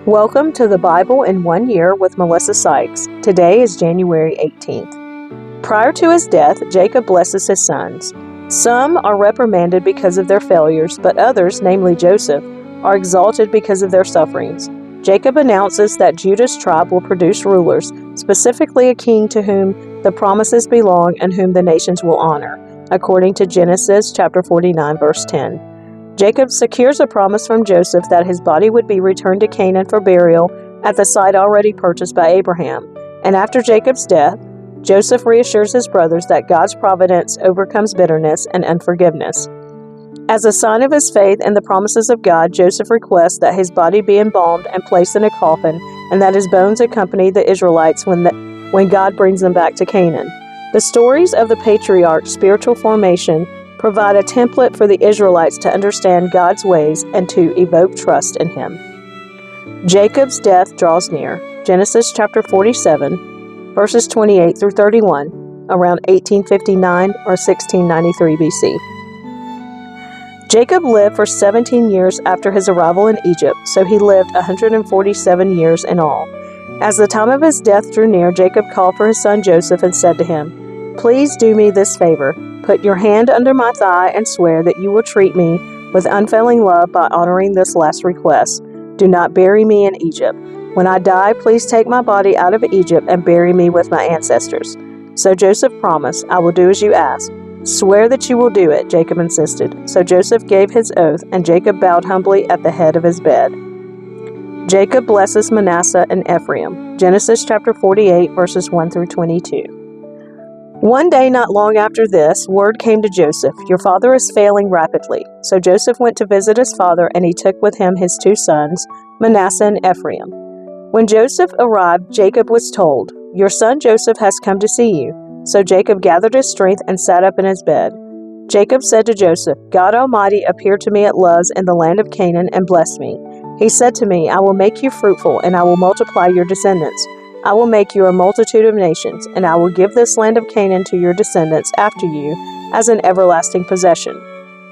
Welcome to the Bible in 1 Year with Melissa Sykes. Today is January 18th. Prior to his death, Jacob blesses his sons. Some are reprimanded because of their failures, but others, namely Joseph, are exalted because of their sufferings. Jacob announces that Judah's tribe will produce rulers, specifically a king to whom the promises belong and whom the nations will honor, according to Genesis chapter 49, verse 10. Jacob secures a promise from Joseph that his body would be returned to Canaan for burial at the site already purchased by Abraham. And after Jacob's death, Joseph reassures his brothers that God's providence overcomes bitterness and unforgiveness. As a sign of his faith in the promises of God, Joseph requests that his body be embalmed and placed in a coffin, and that his bones accompany the Israelites when God brings them back to Canaan. The stories of the patriarch's spiritual formation provide a template for the Israelites to understand God's ways and to evoke trust in Him. Jacob's death draws near. Genesis chapter 47, verses 28 through 31, around 1859 or 1693 BC. Jacob lived for 17 years after his arrival in Egypt, so he lived 147 years in all. As the time of his death drew near, Jacob called for his son Joseph and said to him, "Please do me this favor. Put your hand under my thigh and swear that you will treat me with unfailing love by honoring this last request. Do not bury me in Egypt. When I die, please take my body out of Egypt and bury me with my ancestors." So Joseph promised, "I will do as you ask." "Swear that you will do it," Jacob insisted. So Joseph gave his oath, and Jacob bowed humbly at the head of his bed. Jacob blesses Manasseh and Ephraim. Genesis chapter 48, verses 1 through 22. One day not long after this, word came to Joseph, "Your father is failing rapidly." So Joseph went to visit his father, and he took with him his two sons, Manasseh and Ephraim. When Joseph arrived, Jacob was told, "Your son Joseph has come to see you." So Jacob gathered his strength and sat up in his bed. Jacob said to Joseph, "God Almighty appeared to me at Luz in the land of Canaan and blessed me. He said to me, 'I will make you fruitful, and I will multiply your descendants. I will make you a multitude of nations, and I will give this land of Canaan to your descendants after you as an everlasting possession.'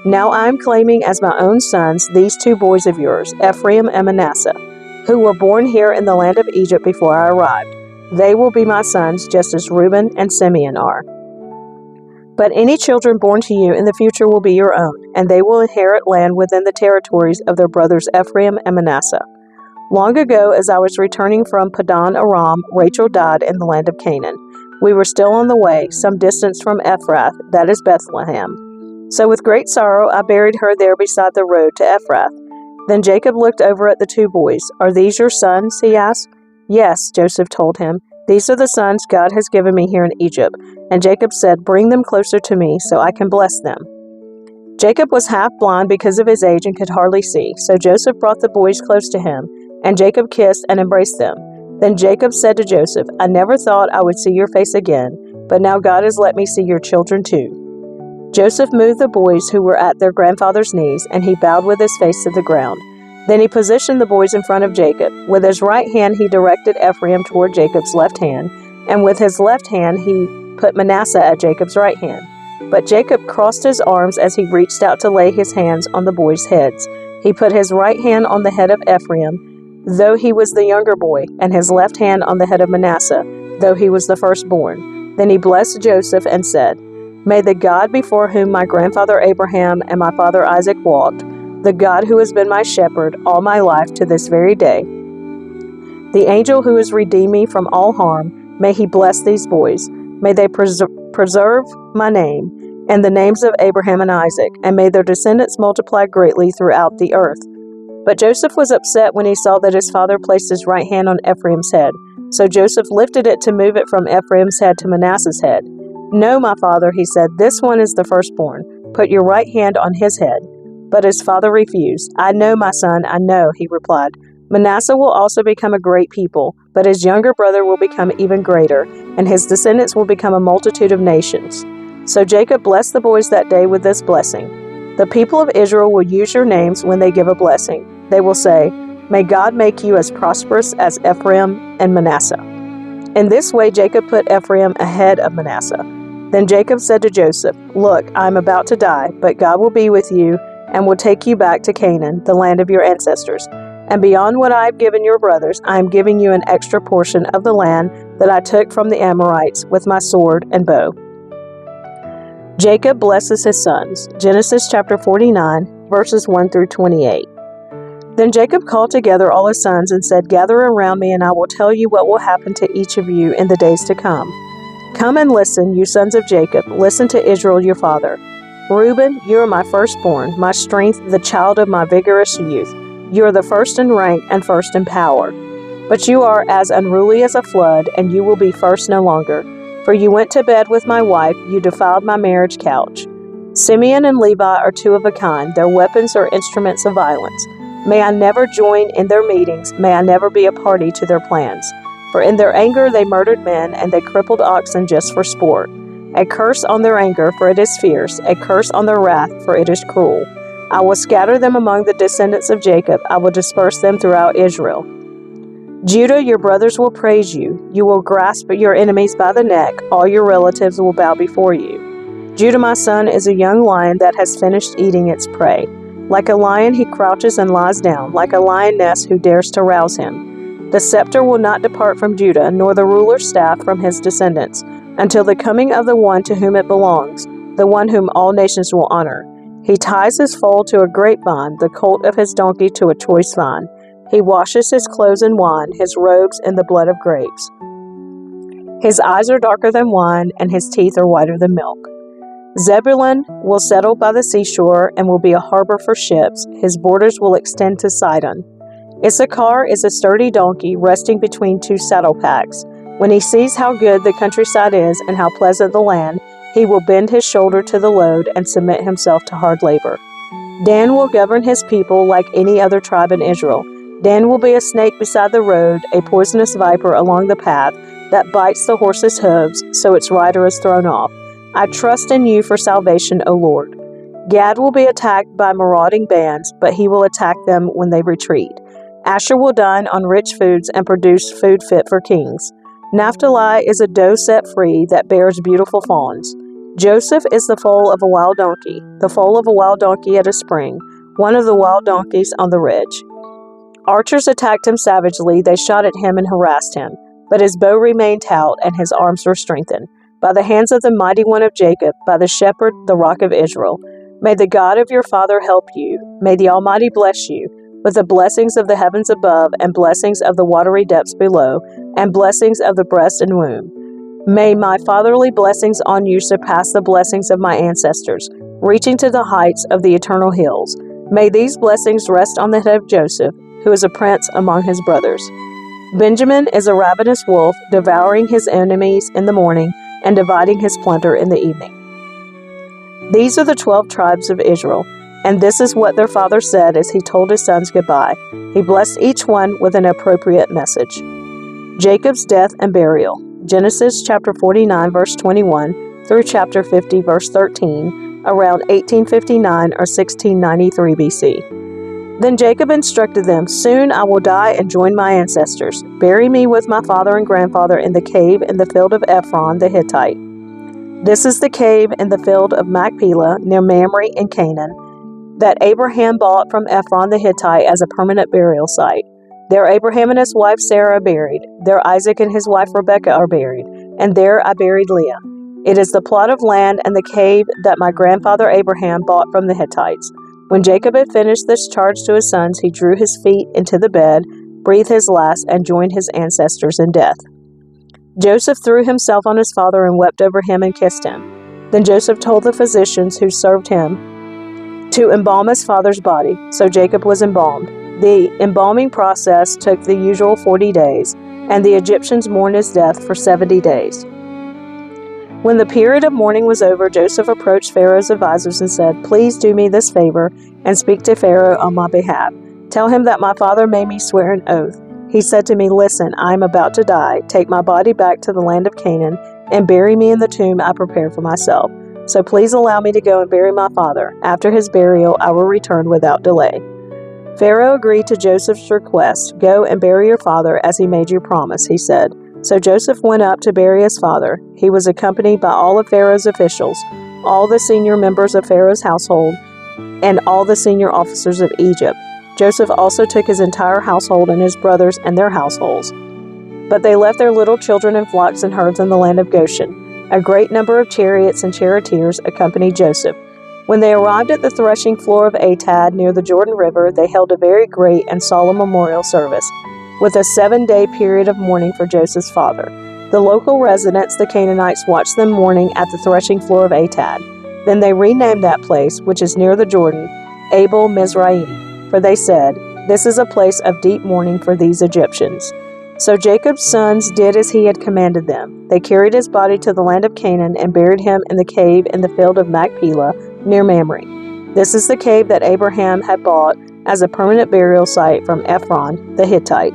Now I am claiming as my own sons these two boys of yours, Ephraim and Manasseh, who were born here in the land of Egypt before I arrived. They will be my sons, just as Reuben and Simeon are. But any children born to you in the future will be your own, and they will inherit land within the territories of their brothers Ephraim and Manasseh. Long ago, as I was returning from Padan Aram, Rachel died in the land of Canaan. We were still on the way, some distance from Ephrath, that is Bethlehem. So with great sorrow I buried her there beside the road to Ephrath." Then Jacob looked over at the two boys. "Are these your sons?" he asked. "Yes," Joseph told him. "These are the sons God has given me here in Egypt." And Jacob said, "Bring them closer to me so I can bless them." Jacob was half blind because of his age and could hardly see. So Joseph brought the boys close to him, and Jacob kissed and embraced them. Then Jacob said to Joseph, "I never thought I would see your face again, but now God has let me see your children too." Joseph moved the boys who were at their grandfather's knees, and he bowed with his face to the ground. Then he positioned the boys in front of Jacob. With his right hand he directed Ephraim toward Jacob's left hand, and with his left hand he put Manasseh at Jacob's right hand. But Jacob crossed his arms as he reached out to lay his hands on the boys' heads. He put his right hand on the head of Ephraim, though he was the younger boy, and his left hand on the head of Manasseh, though he was the firstborn. Then he blessed Joseph and said, "May the God before whom my grandfather Abraham and my father Isaac walked, the God who has been my shepherd all my life to this very day, the angel who has redeemed me from all harm, may he bless these boys. May they preserve my name and the names of Abraham and Isaac, and may their descendants multiply greatly throughout the earth." But Joseph was upset when he saw that his father placed his right hand on Ephraim's head. So Joseph lifted it to move it from Ephraim's head to Manasseh's head. "No, my father," he said, "this one is the firstborn. Put your right hand on his head." But his father refused. "I know, my son, I know," he replied. "Manasseh will also become a great people, but his younger brother will become even greater, and his descendants will become a multitude of nations." So Jacob blessed the boys that day with this blessing. "The people of Israel will use your names when they give a blessing. They will say, 'May God make you as prosperous as Ephraim and Manasseh.'" In this way Jacob put Ephraim ahead of Manasseh. Then Jacob said to Joseph, "Look, I am about to die, but God will be with you and will take you back to Canaan, the land of your ancestors. And beyond what I have given your brothers, I am giving you an extra portion of the land that I took from the Amorites with my sword and bow. Jacob blesses his sons. Genesis chapter 49, verses 1 through 28. Then Jacob called together all his sons and said, "Gather around me, and I will tell you what will happen to each of you in the days to come. Come and listen, you sons of Jacob. Listen to Israel your father. Reuben, you are my firstborn, my strength, the child of my vigorous youth. You are the first in rank and first in power. But you are as unruly as a flood, and you will be first no longer. For you went to bed with my wife, you defiled my marriage couch. Simeon and Levi are two of a kind. Their weapons are instruments of violence. May I never join in their meetings. May I never be a party to their plans. For in their anger they murdered men, and they crippled oxen just for sport. A curse on their anger, for it is fierce. A curse on their wrath, for it is cruel. I will scatter them among the descendants of Jacob. I will disperse them throughout Israel. Judah, your brothers will praise you. You will grasp your enemies by the neck. All your relatives will bow before you. Judah, my son, is a young lion that has finished eating its prey. Like a lion, he crouches and lies down, like a lioness who dares to rouse him. The scepter will not depart from Judah, nor the ruler's staff from his descendants, until the coming of the one to whom it belongs, the one whom all nations will honor. He ties his foal to a grapevine, the colt of his donkey to a choice vine. He washes his clothes in wine, his robes in the blood of grapes. His eyes are darker than wine, and his teeth are whiter than milk. Zebulun will settle by the seashore and will be a harbor for ships. His borders will extend to Sidon. Issachar is a sturdy donkey resting between two saddle packs. When he sees how good the countryside is and how pleasant the land, he will bend his shoulder to the load and submit himself to hard labor. Dan will govern his people like any other tribe in Israel. Dan will be a snake beside the road, a poisonous viper along the path that bites the horse's hooves so its rider is thrown off. I trust in you for salvation, O Lord. Gad will be attacked by marauding bands, but he will attack them when they retreat. Asher will dine on rich foods and produce food fit for kings. Naphtali is a doe set free that bears beautiful fawns. Joseph is the foal of a wild donkey, the foal of a wild donkey at a spring, one of the wild donkeys on the ridge. Archers attacked him savagely, they shot at him and harassed him, but his bow remained taut and his arms were strengthened. By the hands of the mighty one of Jacob, by the shepherd, the rock of Israel. May the God of your father help you. May the Almighty bless you with the blessings of the heavens above and blessings of the watery depths below and blessings of the breast and womb. May my fatherly blessings on you surpass the blessings of my ancestors, reaching to the heights of the eternal hills. May these blessings rest on the head of Joseph, who is a prince among his brothers. Benjamin is a ravenous wolf, devouring his enemies in the morning and dividing his plunder in the evening. These are the 12 tribes of Israel, and this is what their father said as he told his sons goodbye. He blessed each one with an appropriate message. Jacob's death and burial. Genesis chapter 49, verse 21 through chapter 50, verse 13, around 1859 or 1693 BC. Then Jacob instructed them, "Soon I will die and join my ancestors. Bury me with my father and grandfather in the cave in the field of Ephron the Hittite. This is the cave in the field of Machpelah near Mamre in Canaan, that Abraham bought from Ephron the Hittite as a permanent burial site. There Abraham and his wife Sarah are buried. There Isaac and his wife Rebekah are buried. And there I buried Leah. It is the plot of land and the cave that my grandfather Abraham bought from the Hittites." When Jacob had finished this charge to his sons, he drew his feet into the bed, breathed his last, and joined his ancestors in death. Joseph threw himself on his father and wept over him and kissed him. Then Joseph told the physicians who served him to embalm his father's body. So Jacob was embalmed. The embalming process took the usual 40 days, and the Egyptians mourned his death for 70 days. When the period of mourning was over, Joseph approached Pharaoh's advisors and said, "Please do me this favor and speak to Pharaoh on my behalf. Tell him that my father made me swear an oath. He said to me, 'Listen, I am about to die. Take my body back to the land of Canaan and bury me in the tomb I prepared for myself. So please allow me to go and bury my father. After his burial, I will return without delay.' Pharaoh agreed to Joseph's request. 'Go and bury your father as he made you promise,' he said. So Joseph went up to bury his father. He was accompanied by all of Pharaoh's officials, all the senior members of Pharaoh's household, and all the senior officers of Egypt. Joseph also took his entire household and his brothers and their households. But they left their little children and flocks and herds in the land of Goshen. A great number of chariots and charioteers accompanied Joseph. When they arrived at the threshing floor of Atad near the Jordan River, they held a very great and solemn memorial service, with a 7-day period of mourning for Joseph's father. The local residents, the Canaanites, watched them mourning at the threshing floor of Atad. Then they renamed that place, which is near the Jordan, Abel Mizraim, for they said, "This is a place of deep mourning for these Egyptians." So Jacob's sons did as he had commanded them. They carried his body to the land of Canaan and buried him in the cave in the field of Machpelah near Mamre. This is the cave that Abraham had bought as a permanent burial site from Ephron the Hittite.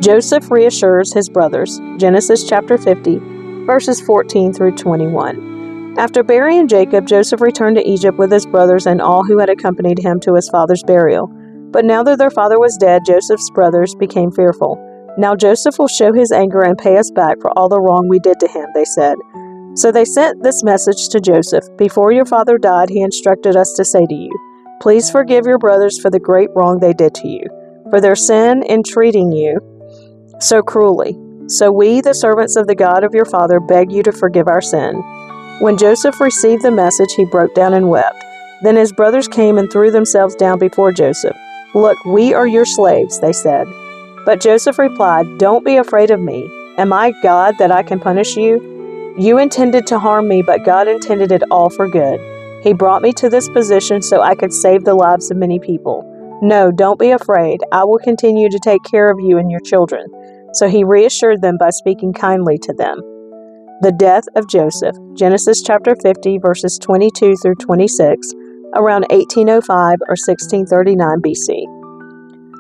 Joseph reassures his brothers. Genesis chapter 50, verses 14 through 21. After burying Jacob, Joseph returned to Egypt with his brothers and all who had accompanied him to his father's burial. But now that their father was dead, Joseph's brothers became fearful. "Now Joseph will show his anger and pay us back for all the wrong we did to him," they said. So they sent this message to Joseph. "Before your father died, he instructed us to say to you, 'Please forgive your brothers for the great wrong they did to you, for their sin in treating you so cruelly. So we, the servants of the God of your father, beg you to forgive our sin.'" When Joseph received the message, he broke down and wept. Then his brothers came and threw themselves down before Joseph. "Look, we are your slaves," they said. But Joseph replied, "Don't be afraid of me. Am I God that I can punish you? You intended to harm me, but God intended it all for good. He brought me to this position so I could save the lives of many people. No, don't be afraid. I will continue to take care of you and your children." So he reassured them by speaking kindly to them. The death of Joseph. Genesis chapter 50, verses 22 through 26, around 1805 or 1639 BC.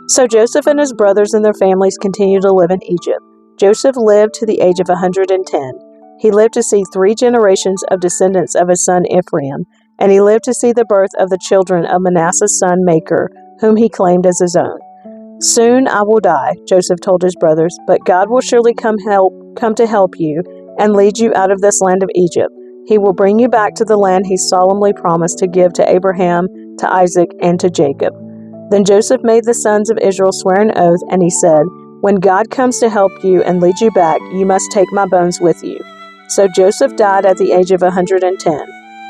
So Joseph and his brothers and their families continued to live in Egypt. Joseph lived to the age of 110. He lived to see 3 generations of descendants of his son Ephraim, and he lived to see the birth of the children of Manasseh's son Machir, whom he claimed as his own. "Soon I will die," Joseph told his brothers, "but God will surely come to help you and lead you out of this land of Egypt. He will bring you back to the land he solemnly promised to give to Abraham, to Isaac, and to Jacob." Then Joseph made the sons of Israel swear an oath, and he said, "When God comes to help you and lead you back, you must take my bones with you." So Joseph died at the age of 110.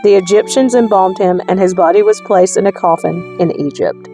The Egyptians embalmed him, and his body was placed in a coffin in Egypt.